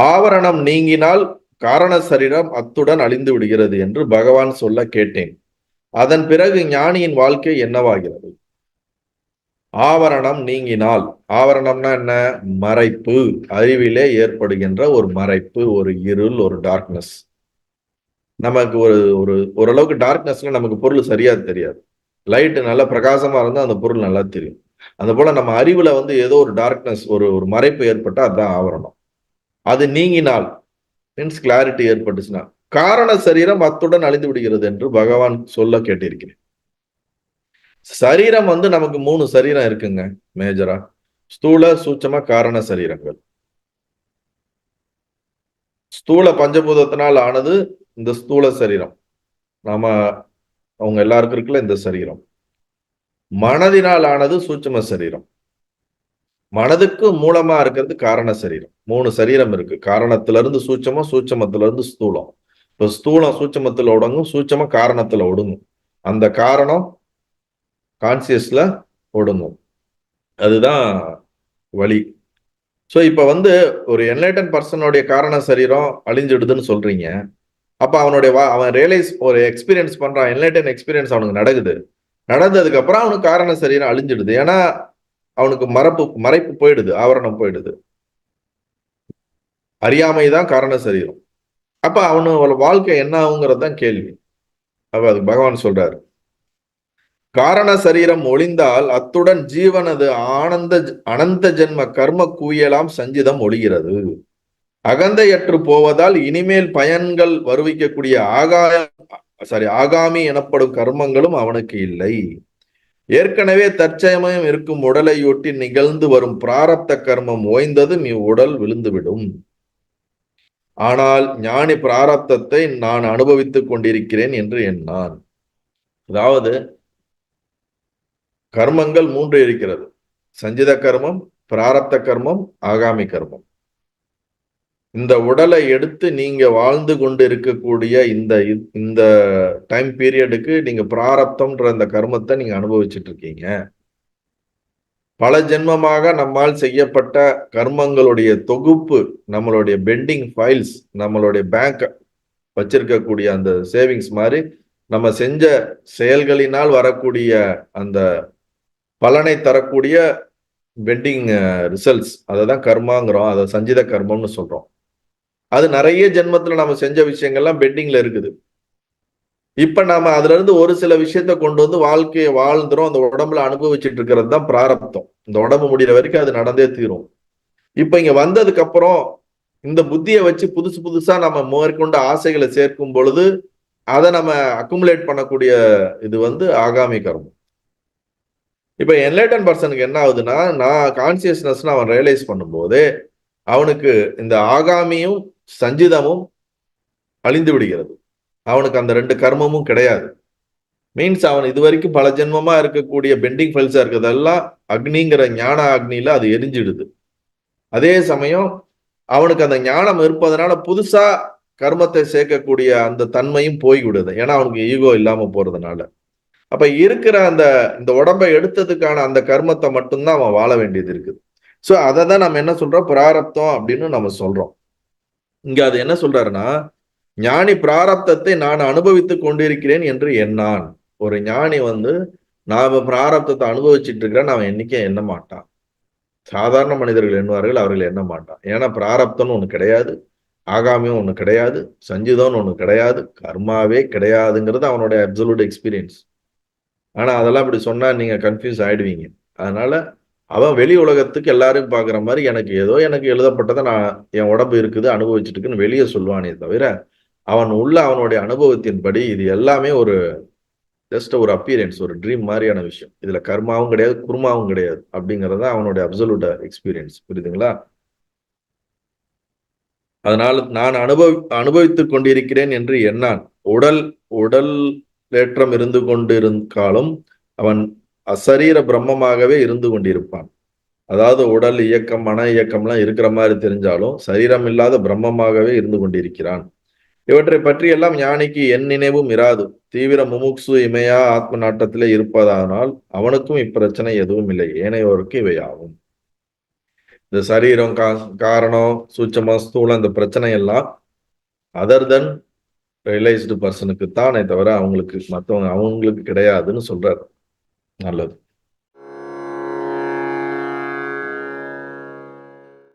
ஆவரணம் நீங்கினால் காரண சரீரம் அத்துடன் அழிந்து விடுகிறது என்று பகவான் சொல்ல கேட்டேன். அதன் பிறகு ஞானியின் வாழ்க்கை என்னவாகிறது? ஆவரணம் நீங்கினால், ஆவரணம்னா என்ன? மறைப்பு. அறிவிலே ஏற்படுகின்ற ஒரு மறைப்பு, ஒரு இருள், ஒரு டார்க்னஸ். நமக்கு ஒரு ஒரு ஓரளவுக்கு டார்க்னஸ்ல நமக்கு பொருள் சரியா தெரியாது. லைட் நல்லா பிரகாசமா இருந்தா அந்த பொருள் நல்லா தெரியும். அந்த போல நம்ம அறிவுல ஏதோ ஒரு டார்க்னஸ், ஒரு ஒரு மறைப்பு ஏற்பட்டா அதுதான் ஆவரணம். அது நீங்கினால் மீன்ஸ் கிளாரிட்டி ஏற்பட்டுச்சுன்னா காரண சரீரம் அத்துடன் அழிந்து விடுகிறது என்று பகவான் சொல்ல கேட்டிருக்கிறேன். சரீரம் நமக்கு 3 சரீரம் இருக்குங்க மேஜரா. ஸ்தூல, சூட்சம, காரண சரீரங்கள். ஸ்தூல பஞ்சபூதத்தினால் ஆனது இந்த ஸ்தூல சரீரம். நாம அவங்க எல்லாருக்கும் இருக்குல்ல இந்த சரீரம். மனதினால் ஆனது சூட்சம சரீரம். மனதுக்கு மூலமா இருக்கிறது காரண சரீரம். 3 சரீரம் இருக்கு. காரணத்திலிருந்து சூட்சமம், சூட்சமத்திலிருந்து ஸ்தூலம். இப்ப ஸ்தூலம் சூட்சமத்துல ஒடுங்கும், சூட்சம காரணத்துல ஒடுங்கும். அந்த காரணம் கான்சியஸ்ல ஒடுங்கும். அதுதான் வழி. ஸோ இப்ப ஒரு என்லைட்டன் பர்சனுடைய காரண சரீரம் அழிஞ்சிடுதுன்னு சொல்றீங்க. அப்ப அவன் ரியலைஸ் ஒரு எக்ஸ்பீரியன்ஸ் பண்றான், என்லைட்டன் எக்ஸ்பீரியன்ஸ் அவனுக்கு நடக்குது. நடந்ததுக்கு அப்புறம் அவனுக்கு காரண சரீரம் அழிஞ்சிடுது. ஏன்னா அவனுக்கு மறைப்பு போயிடுது, ஆவரணம் போயிடுது. அறியாமைதான் காரண சரீரம். அப்ப அவனோட வாழ்க்கை என்ன ஆகுங்கிறது தான் கேள்வி. அப்ப அதுக்கு பகவான் சொல்றாரு, காரண சரீரம் ஒளிந்தால் அத்துடன் ஜீவனது அனந்த ஜென்ம கர்ம குவியலாம் சஞ்சிதம் ஒளிகிறது. அகந்தையற்று போவதால் இனிமேல் பயன்கள் வருவிக்கக்கூடிய ஆகாமி எனப்படும் கர்மங்களும் அவனுக்கு இல்லை. ஏற்கனவே தற்சமயம் இருக்கும் உடலையொட்டி நிகழ்ந்து வரும் பிராரப்த கர்மம் ஓய்ந்ததும் இவ்வுடல் விழுந்துவிடும். ஆனால் ஞானி பிராரப்தத்தை நான் அனுபவித்துக் கொண்டிருக்கிறேன் என்று எண்ணான். அதாவது கர்மங்கள் 3 இருக்கிறது. சஞ்சித கர்மம், பிராரப்த கர்மம், ஆகாமி கர்மம். இந்த உடலை எடுத்து நீங்க வாழ்ந்து கொண்டு இருக்கக்கூடிய இந்த டைம் பீரியடுக்கு நீங்க பிராரப்தம்ன்ற இந்த கர்மத்தை நீங்க அனுபவிச்சுட்டு இருக்கீங்க. பல ஜென்மமாக நம்மால் செய்யப்பட்ட கர்மங்களுடைய தொகுப்பு, நம்மளுடைய பெண்டிங் ஃபைல்ஸ், நம்மளுடைய பேங்க் வச்சிருக்கக்கூடிய அந்த சேவிங்ஸ் மாதிரி நம்ம செஞ்ச செயல்களினால் வரக்கூடிய அந்த பலனை தரக்கூடிய பெண்டிங் ரிசல்ட்ஸ், அதை தான் கர்மாங்கிறோம். அதை சஞ்சித கர்மம்னு சொல்றோம். அது நிறைய ஜென்மத்துல நம்ம செஞ்ச விஷயங்கள்லாம் பெண்டிங்ல இருக்குது. இப்ப நாம அதுல இருந்து ஒரு சில விஷயத்த கொண்டு வாழ்க்கையை வாழ்ந்துரும், அந்த உடம்புல அனுபவிச்சுட்டு இருக்கிறது தான் பிராரப்தம். இந்த உடம்பு முடிகிற வரைக்கும் அது நடந்தே தீரும். இப்ப இங்க வந்ததுக்கு அப்புறம் இந்த புத்தியை வச்சு புதுசு புதுசா நம்ம மேற்கொண்ட ஆசைகளை சேர்க்கும் பொழுது அதை நம்ம அக்குமுலேட் பண்ணக்கூடிய இது ஆகாமி கர்மம். இப்ப என்லைட்டன் பர்சனுக்கு என்ன ஆகுதுன்னா, நான் கான்சியஸ்னஸ் அவன் ரியலைஸ் பண்ணும்போது அவனுக்கு இந்த ஆகாமியும் சஞ்சிதமும் அழிந்து விடுகிறது. அவனுக்கு அந்த 2 கர்மமும் கிடையாது. மீன்ஸ் அவன் இது வரைக்கும் பல ஜென்மமா இருக்கக்கூடிய பெண்டிங் ஃபைல்ஸா இருக்கிறதெல்லாம் அக்னிங்கிற ஞான அக்னியில அது எரிஞ்சிடுது. அதே சமயம் அவனுக்கு அந்த ஞானம் இருப்பதனால புதுசா கர்மத்தை சேர்க்கக்கூடிய அந்த தன்மையும் போய்விடுது. ஏன்னா அவனுக்கு ஈகோ இல்லாம போறதுனால. அப்ப இருக்கிற இந்த உடம்பை எடுத்ததுக்கான அந்த கர்மத்தை மட்டும்தான் அவன் வாழ வேண்டியது இருக்குது. சோ அதை தான் நம்ம என்ன சொல்றோம், பிராரப்தம் அப்படின்னு நம்ம சொல்றோம். இங்க அது என்ன சொல்றாருன்னா, ஞானி பிராரப்தத்தை நான் அனுபவித்துக் கொண்டிருக்கிறேன் என்று எண்ணான். ஒரு ஞானி நாம பிராரப்தத்தை அனுபவிச்சுட்டு இருக்கிறேன் அவன் என்னைக்கே எண்ண மாட்டான். சாதாரண மனிதர்கள் எண்ணுவார்கள், அவர்கள் எண்ண மாட்டான். ஏன்னா பிராரப்தம்னு ஒண்ணு கிடையாது, ஆகாமியும் ஒண்ணு கிடையாது, சஞ்சிதம்னு ஒண்ணு கிடையாது, கர்மாவே கிடையாதுங்கிறது அவனுடைய அப்சல்யூட் எக்ஸ்பீரியன்ஸ். ஆனா அதெல்லாம் இப்படி சொன்னா நீங்க கன்ஃபியூஸ் ஆயிடுவீங்க. அதனால அவன் வெளி உலகத்துக்கு எல்லாரும் பாக்குற மாதிரி எனக்கு எழுதப்பட்டதை நான் என் உடம்பு இருக்குது அனுபவிச்சுட்டு இருக்குன்னு வெளியே சொல்லுவானே தவிர, அவனுடைய அனுபவத்தின்படி இது எல்லாமே ஒரு ஜஸ்ட் ஒரு அப்பியரன்ஸ், ஒரு ட்ரீம் மாதிரியான விஷயம். இதுல கர்மாவும் கிடையாது, குருமாவும் கிடையாது அப்படிங்கறது அவனுடைய அப்சல்யூட் எக்ஸ்பீரியன்ஸ். புரியுதுங்களா? அதனால நான் அனுபவித்துக் கொண்டிருக்கிறேன் என்று எண்ணான். உடல் ஏற்றம் இருந்து கொண்டிருந்தாலும் அவன் அசரீர பிரம்மமாகவே இருந்து கொண்டிருப்பான். அதாவது உடல் இயக்கம், மன இயக்கம்லாம் இருக்கிற மாதிரி தெரிஞ்சாலும் சரீரம் இல்லாத பிரம்மமாகவே இருந்து கொண்டிருக்கிறான். இவற்றை பற்றி எல்லாம் ஞானிக்கு என் நினைவும் இராது. தீவிர முமுக்சு இமையா ஆத்ம நாட்டத்திலே இருப்பதானால் அவனுக்கும் இப்பிரச்சனை எதுவும் இல்லை, ஏனையோருக்கு இவை ஆகும். இந்த சரீரம், காரணம், சூட்சமம், ஸ்தூலம், இந்த பிரச்சனை எல்லாம் அதர் தென் ரியலைஸ்டு பர்சனுக்கு தானே தவிர அவங்களுக்கு மற்றவங்க அவங்களுக்கு கிடையாதுன்னு சொல்றாரு. நல்லது.